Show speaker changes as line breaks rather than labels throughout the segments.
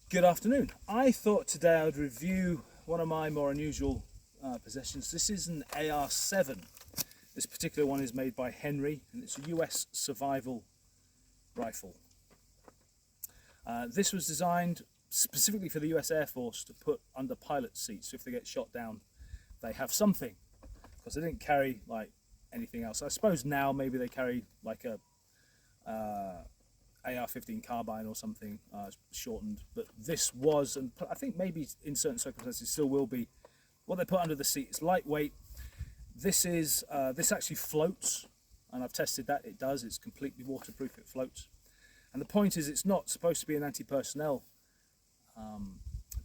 Good afternoon. I thought today I would review one of my more unusual possessions. This is an AR7. This particular one is made by Henry and it's a US survival rifle. This was designed specifically for the US Air Force to put under pilot seats, so if they get shot down they have something, because they didn't carry like anything else. I suppose now maybe they carry like a AR-15 carbine or something shortened, but this was, and I think maybe in certain circumstances still will be, what they put under the seat. It's lightweight. This is this actually floats, and I've tested that. It does. It's completely waterproof. It floats. And the point is, it's not supposed to be an anti-personnel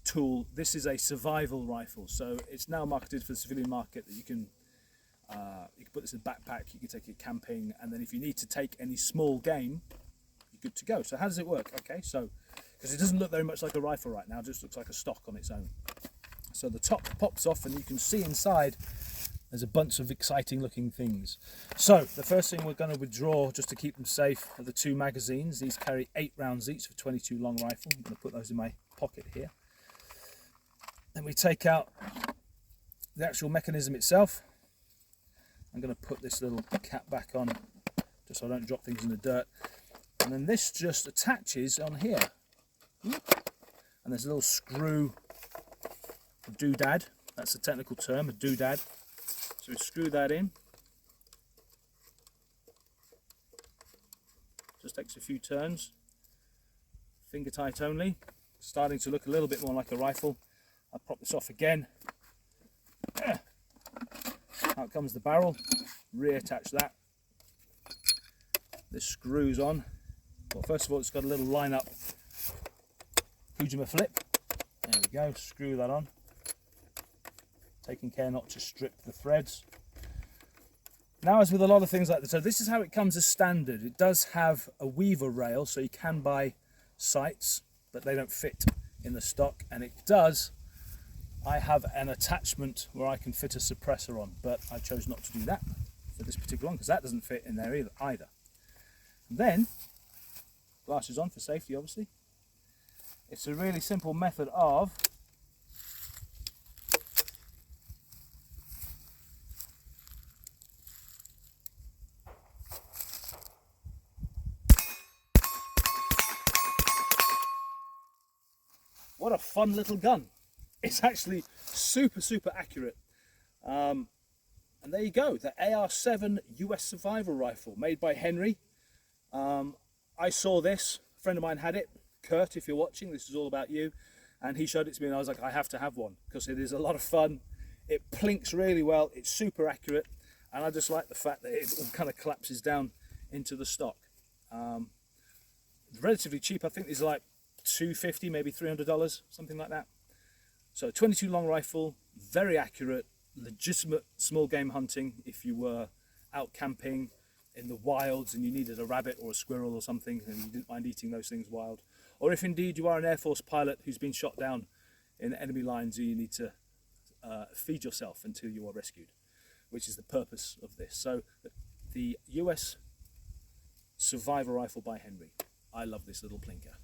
tool. This is a survival rifle, so it's now marketed for the civilian market, that you can put this in a backpack, you can take it camping, and then if you need to take any small game, you're good to go. So how does it work? Okay, so because it doesn't look very much like a rifle right now, it just looks like a stock on its own. So the top pops off and you can see inside there's a bunch of exciting looking things. So the first thing we're going to withdraw, just to keep them safe, are the 2 magazines. These carry 8 rounds each for 22 long rifle. I'm going to put those in my pocket here. Then we take out the actual mechanism itself. I'm going to put this little cap back on just so I don't drop things in the dirt. And then this just attaches on here. And there's a little screw, a doodad. That's the technical term, a doodad. So we screw that in. Just takes a few turns. Finger tight only. Starting to look a little bit more like a rifle. I'll prop this off again. Out comes the barrel. Reattach that. This screws on. Well, first of all, it's got a little line up Hujima flip. There we go. Screw that on. Taking care not to strip the threads. Now, as with a lot of things like this, so this is how it comes as standard. It does have a weaver rail, so you can buy sights, but they don't fit in the stock. And it does, I have an attachment where I can fit a suppressor on, but I chose not to do that for this particular one because that doesn't fit in there either. And then, glasses on for safety, obviously. It's a really simple method of what a fun little gun. It's actually super accurate. And there you go, the AR7 US survival rifle made by Henry. I saw this, a friend of mine had it, Kurt, if you're watching, this is all about you, and he showed it to me and I was like, I have to have one because it is a lot of fun. It plinks really well, it's super accurate, and I just like the fact that it all kind of collapses down into the stock. Relatively cheap. I think these are like $250, maybe $300, something like that. So 22 long rifle, very accurate, legitimate small game hunting if you were out camping in the wilds and you needed a rabbit or a squirrel or something and you didn't mind eating those things wild. Or if indeed you are an Air Force pilot who's been shot down in enemy lines and you need to feed yourself until you are rescued, which is the purpose of this. So the US survival rifle by Henry. I love this little plinker.